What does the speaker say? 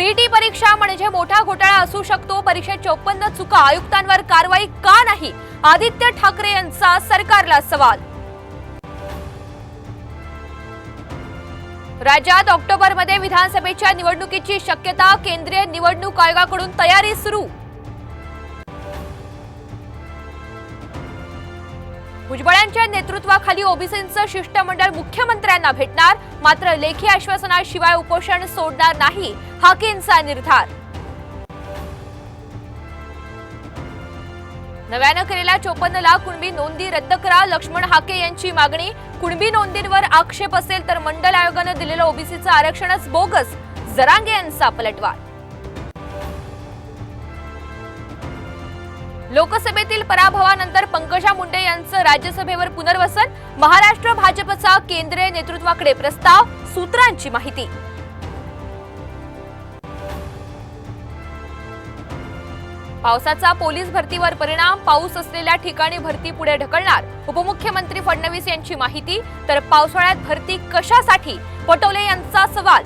CET परीक्षा म्हणजे मोठा घोटाळा असू शकतो। परीक्षेत 54 चुका, आयुक्तांवर कारवाई का नाही? आदित्य ठाकरे यांचा सरकारला सवाल। राज्यात ऑक्टोबरमध्ये विधानसभेच्या निवडणुकीची शक्यता, केंद्रीय निवडणूक आयोगाकडून तयारी सुरू। भुजबळांच्या नेतृत्वाखाली ओबीसींचं शिष्टमंडळ मुख्यमंत्र्यांना भेटणार, मात्र लेखी आश्वासनाशिवाय उपोषण सोडणार नाही, हाकेंचा निर्धार। नव्यानं केलेल्या 54 लाख कुणबी नोंदी रद्द करा, लक्ष्मण हाके यांची मागणी। कुणबी नोंदींवर आक्षेप असेल तर मंडल आयोगानं दिलेलं ओबीसीचं आरक्षणच बोगस, जरांगे यांचा पलटवार। लोकसभेतील पराभवानंतर पंकजा मुंडे यांचं राज्यसभेवर पुनर्वसन, महाराष्ट्र भाजपचा केंद्रीय नेतृत्वाकडे प्रस्ताव, सूत्रांची माहिती। पावसाचा पोलीस भरतीवर परिणाम, पाऊस असलेल्या ठिकाणी भरती पुढे ढकलणार, उपमुख्यमंत्री फडणवीस यांची माहिती। तर पावसाळ्यात भरती कशासाठी? पटोले यांचा सवाल।